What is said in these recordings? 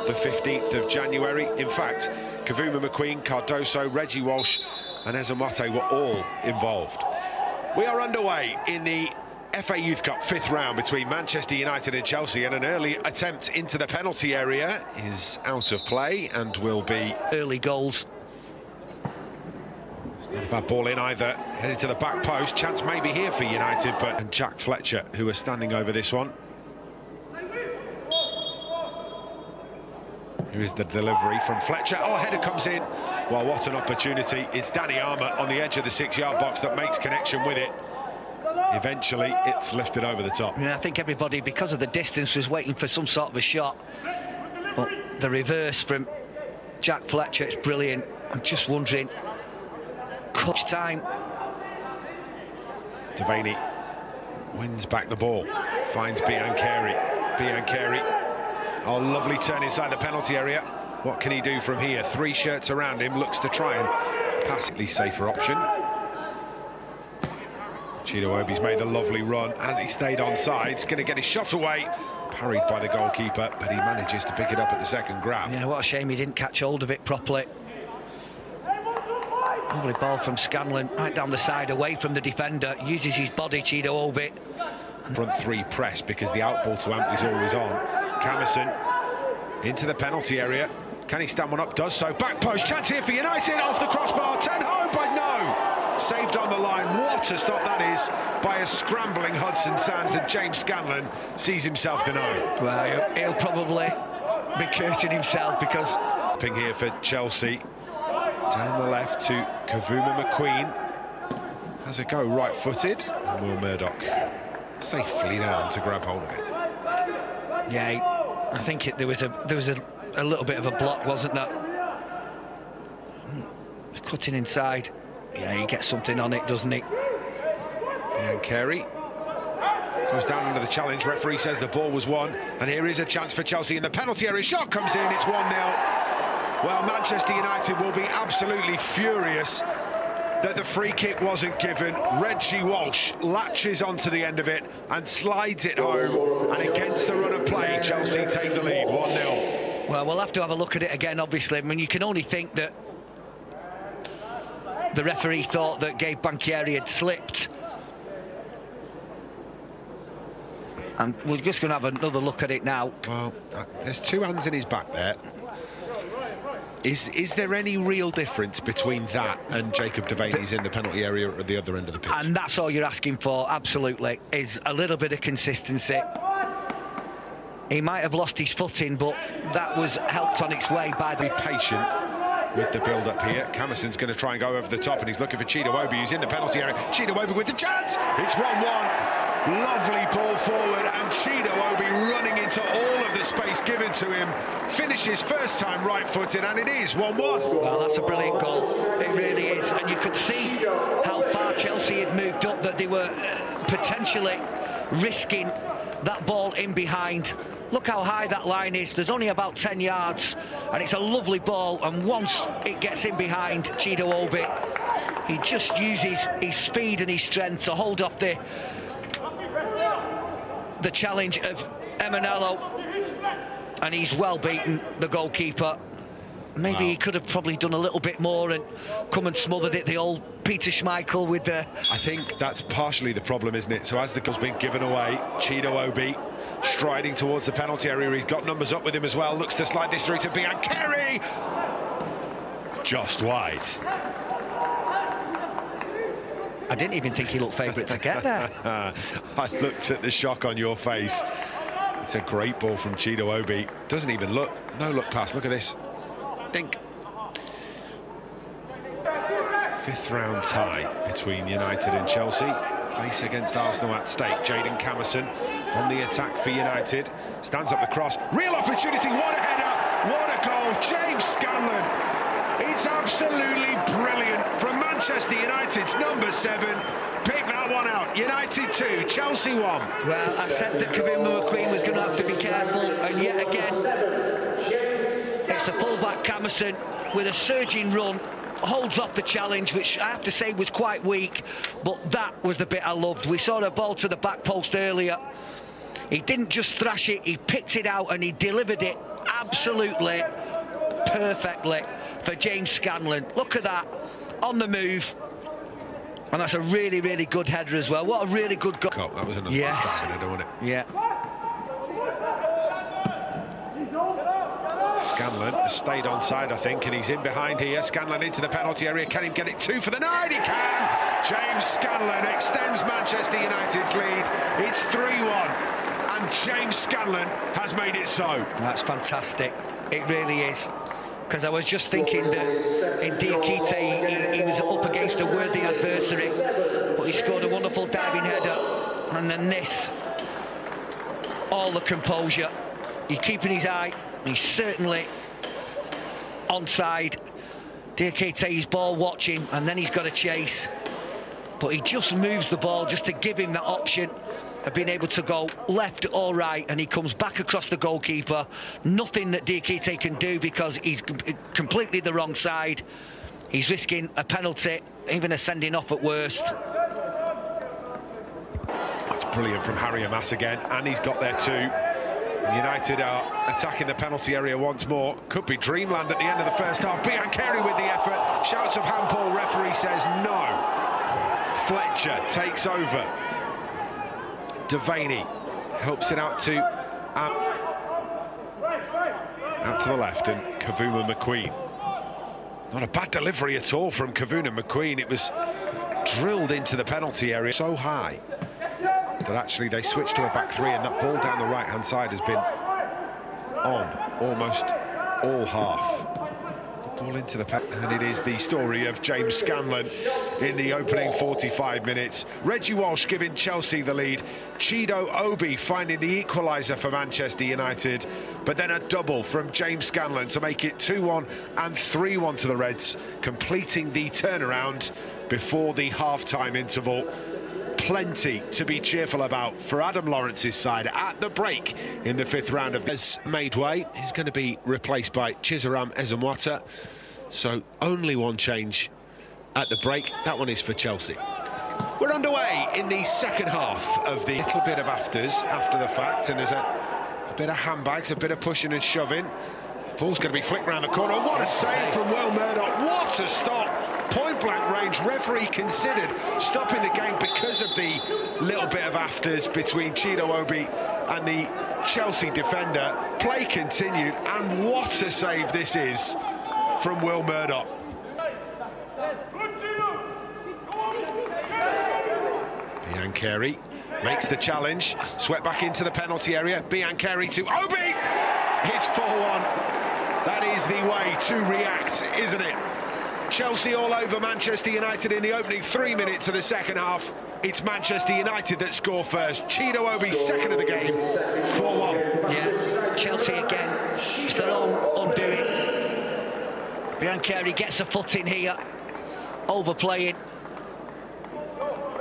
the 15th of January. In fact, Kavuma McQueen, Cardoso, Reggie Walsh and Ezamate were all involved. We are underway in the FA Youth Cup 5th round between Manchester United and Chelsea, and an early attempt into the penalty area is out of play and will be early goals. It's not a bad ball in either, headed to the back post, chance maybe here for United, but and Jack Fletcher who are standing over this one. Here is the delivery from Fletcher. Oh, header comes in. Well, what an opportunity. It's Danny Armour on the edge of the 6-yard box that makes connection with it. Eventually, it's lifted over the top. Yeah, I think everybody, because of the distance, was waiting for some sort of a shot. But the reverse from Jack Fletcher, it's brilliant. I'm just wondering, coach time. Devaney wins back the ball, finds Biancheri. Oh, lovely turn inside the penalty area. What can he do from here? 3 shirts around him, looks to try and pass the safer option. Chido Obi's made a lovely run. Has he stayed onside? He's going to get his shot away. Parried by the goalkeeper, but he manages to pick it up at the second grab. Yeah, what a shame he didn't catch hold of it properly. Lovely ball from Scanlon, right down the side, away from the defender. Uses his body, Chido Obi. Front 3 press because the outball to Amp is always on. Camerson into the penalty area. Can he stand one up? Does so. Back post, chance here for United, off the crossbar, turned home, but no! Saved on the line. What a stop that is by a scrambling Hudson Sands, and James Scanlon sees himself denied. Well, he'll probably be cursing himself because... Ping here for Chelsea. Down the left to Kavuma McQueen. Has a go right-footed, and Will Murdoch safely down to grab hold of it. Yeah, I think there was a little bit of a block, wasn't there? Cutting inside. Yeah, he gets something on it, doesn't he? Biancheri goes down under the challenge. Referee says the ball was won, and here is a chance for Chelsea in the penalty area. Shot comes in, it's 1-0. Well, Manchester United will be absolutely furious that the free kick wasn't given. Reggie Walsh latches onto the end of it and slides it home, and against the run of play, Chelsea take the lead, 1-0. Well, we'll have to have a look at it again, obviously. I mean, you can only think that the referee thought that Gabe Biancheri had slipped. And we're just going to have another look at it now. Well, there's 2 hands in his back there. Is there any real difference between that and Jacob Devaney's in the penalty area at the other end of the pitch? And that's all you're asking for, absolutely, is a little bit of consistency. He might have lost his footing, but that was helped on its way by the... Be patient with the build-up here. Camerson's going to try and go over the top, and he's looking for Chido Obi, who's in the penalty area. Chido Obi with the chance! It's 1-1. Lovely ball forward, and Chido Obi running into all of the space given to him. Finishes first time right-footed, and it is 1-1. Well, that's a brilliant goal. It really is. And you could see how far Chelsea had moved up, that they were potentially risking that ball in behind. Look how high that line is. There's only about 10 yards, and it's a lovely ball. And once it gets in behind Chido Obi, he just uses his speed and his strength to hold off the challenge of Emanello, and he's well beaten the goalkeeper. Maybe he could have probably done a little bit more and come and smothered it, the old Peter Schmeichel with the... I think that's partially the problem, isn't it? So as the goal's been given away, Chido Obi striding towards the penalty area. He's got numbers up with him as well. Looks to slide this through to Biancheri. Just wide. I didn't even think he looked favourite to get there. I looked at the shock on your face. It's a great ball from Chido Obi. Doesn't even look. No look pass. Look at this. Dink. 5th round tie between United and Chelsea. Place against Arsenal at stake. Jayden Camerson on the attack for United. Stands up the cross. Real opportunity. What a header. What a goal. James Scanlon. It's absolutely brilliant from Manchester United's number 7. Pick that one out. United 2, Chelsea 1. Well, I said that Kavuma McQueen was going to have to be careful, and yet again, it's the fullback Camerson with a surging run, holds off the challenge, which I have to say was quite weak, but that was the bit I loved. We saw a ball to the back post earlier. He didn't just thrash it, he picked it out and he delivered it absolutely perfectly for James Scanlon. Look at that, on the move. And that's a really, really good header as well. What a really good goal. That was another header, wasn't it? Yeah. Scanlon has stayed onside, I think, and he's in behind here. Scanlon into the penalty area. Can he get it 2 for the night? He can! James Scanlon extends Manchester United's lead. It's 3-1, and James Scanlon has made it so. That's fantastic. It really is. Because I was just thinking that in U18 he was up against a worthy adversary, but he scored a wonderful diving header, and then this, all the composure. He's keeping his eye. He's certainly onside. U18's ball watching, and then he's got to chase, but he just moves the ball just to give him that option of being able to go left or right, and he comes back across the goalkeeper. Nothing that U18 can do because he's completely the wrong side. He's risking a penalty, even a sending off at worst. That's brilliant from Harry Amas again, and he's got there too. United are attacking the penalty area once more. Could be dreamland at the end of the first half. Biancheri with the effort. Shouts of handball. Referee says no. Fletcher takes over. Devaney helps it out to the left, and Kavuma McQueen. Not a bad delivery at all from Kavuna McQueen. It was drilled into the penalty area so high that actually they switched to a back three, and that ball down the right-hand side has been on almost all half. Good ball into the penalty, and it is the story of James Scanlon in the opening 45 minutes. Reggie Walsh giving Chelsea the lead. Chido Obi finding the equaliser for Manchester United, but then a double from James Scanlon to make it 2-1 and 3-1 to the Reds, completing the turnaround before the half-time interval. Plenty to be cheerful about for Adam Lawrence's side at the break in the 5th round of this. Made way. He's going to be replaced by Chizaram Ezemwata, so only one change at the break. That one is for Chelsea. We're underway in the second half of the little bit of afters after the fact, and there's a bit of handbags, a bit of pushing and shoving. Ball's going to be flicked round the corner. What a save from Will Murdoch. What a stop. Point blank range. Referee considered stopping the game because of the little bit of afters between Chido Obi and the Chelsea defender. Play continued, and what a save this is from Will Murdoch. Biancheri makes the challenge, swept back into the penalty area. Biancheri to Obi. It's 4-1. That is the way to react, isn't it? Chelsea all over Manchester United in the opening 3 minutes of the second half. It's Manchester United that score first. Chido Obi second of the game, 4-1. Yeah, Chelsea again, it's their own undoing. Biancheri gets a foot in here, overplaying.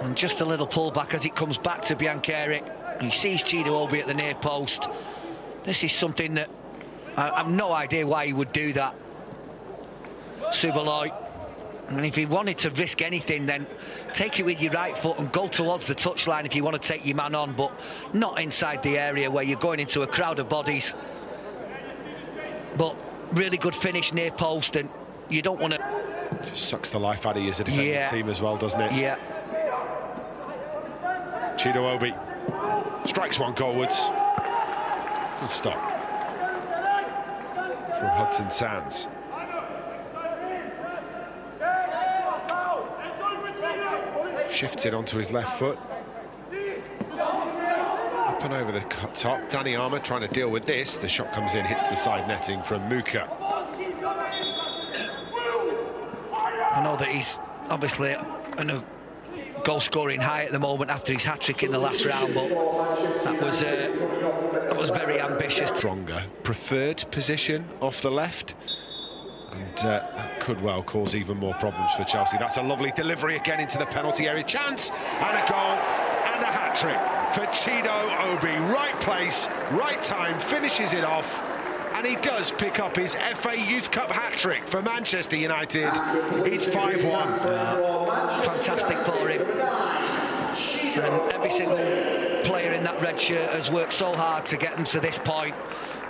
And just a little pullback as it comes back to Biancheri. He sees Chido Obi at the near post. This is something that I've no idea why he would do that. Subaloy, and if he wanted to risk anything, then take it with your right foot and go towards the touchline if you want to take your man on, but not inside the area where you're going into a crowd of bodies. But really good finish near post, and you don't want to... Just sucks the life out of you as a defending team as well, doesn't it? Yeah. Chido Obi strikes one goalwards. Good stop from Hudson Sands. Shifts it onto his left foot. Up and over the top. Danny Armour trying to deal with this. The shot comes in, hits the side netting from Muka. I know that he's obviously on a goal-scoring high at the moment after his hat-trick in the last round, but that was very ambitious. Stronger preferred position off the left, and that could well cause even more problems for Chelsea. That's a lovely delivery again into the penalty area. Chance and a goal and a hat-trick for Chido Obi. Right place, right time, finishes it off, and he does pick up his FA Youth Cup hat-trick for Manchester United. It's 5-1. Fantastic for him. And every single player in that red shirt has worked so hard to get them to this point.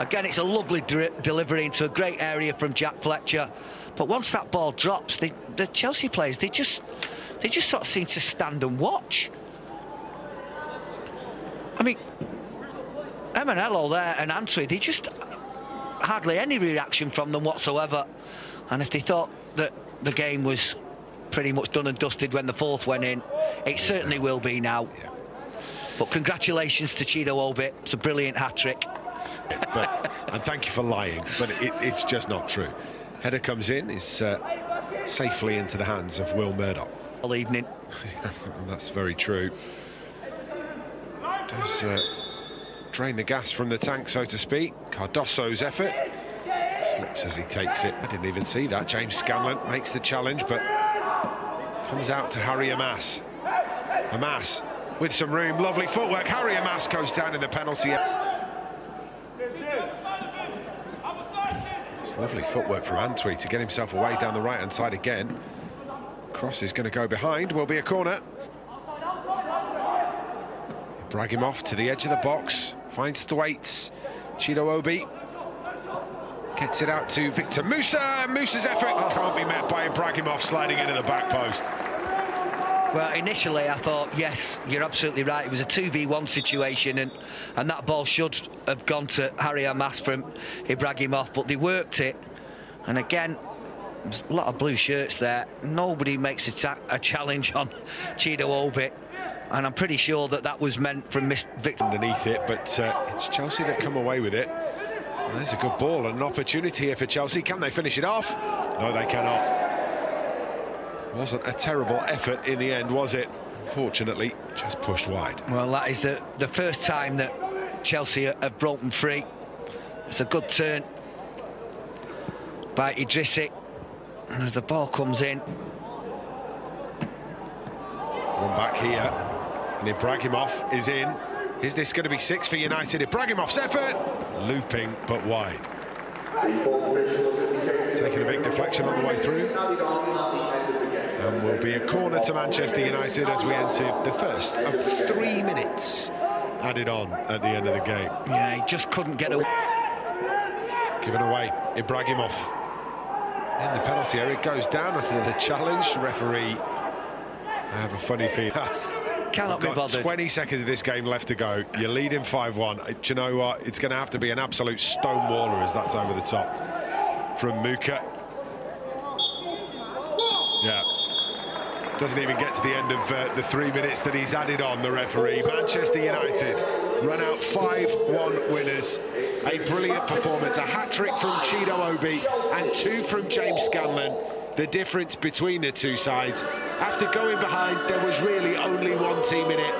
Again, it's a lovely delivery into a great area from Jack Fletcher. But once that ball drops, the Chelsea players, they just sort of seem to stand and watch. I mean, Emanello there and Antwi, they just hardly any reaction from them whatsoever. And if they thought that the game was pretty much done and dusted when the fourth went in, it certainly will be now. Yeah. But congratulations to Chido Obi. It's a brilliant hat-trick. And thank you for lying, but it's just not true. Header comes in, is safely into the hands of Will Murdoch. All evening. That's very true. Does drain the gas from the tank, so to speak. Cardosso's effort slips as he takes it. I didn't even see that. James Scanlon makes the challenge, but comes out to Harry Amas. Amas with some room, lovely footwork. Harry Amas goes down in the penalty. It's lovely footwork from Antwi to get himself away down the right-hand side again. Cross is going to go behind, will be a corner. Drag him off to the edge of the box, finds Thwaites. Chido Obi gets it out to Victor Musa. Musa's effort can't be met by Ibrahimov sliding into the back post. Well, initially I thought, yes, you're absolutely right. It was a 2v1 situation, and that ball should have gone to Harry Amas from Ibrahimov, but they worked it. And again, there's a lot of blue shirts there. Nobody makes a challenge on Chido Obi. And I'm pretty sure that was meant from Victor underneath it, but it's Chelsea that come away with it. And there's a good ball and an opportunity here for Chelsea. Can they finish it off? No, they cannot. Wasn't a terrible effort in the end, was it? Unfortunately, just pushed wide. Well, that is the first time that Chelsea have broken free. It's a good turn by Idrissi. And as the ball comes in, one back here, and Ibrahimov is in. Is this going to be 6 for United? Ibrahimov's effort, looping but wide. Taking a big deflection on the way through. And will be a corner to Manchester United as we enter the first of 3 minutes added on at the end of the game. Yeah, he just couldn't get away. Given away, Ibrahimov. In the penalty area, it goes down under the challenge. Referee, I have a funny feeling. Cannot be bothered. 20 seconds of this game left to go. You're leading 5-1. Do you know what? It's going to have to be an absolute stonewaller as that's over the top from Muka. Yeah. Doesn't even get to the end of the 3 minutes that he's added on, the referee. Manchester United run out 5-1 winners. A brilliant performance, a hat-trick from Chido Obi and 2 from James Scanlon. The difference between the two sides. After going behind, there was really only one team in it.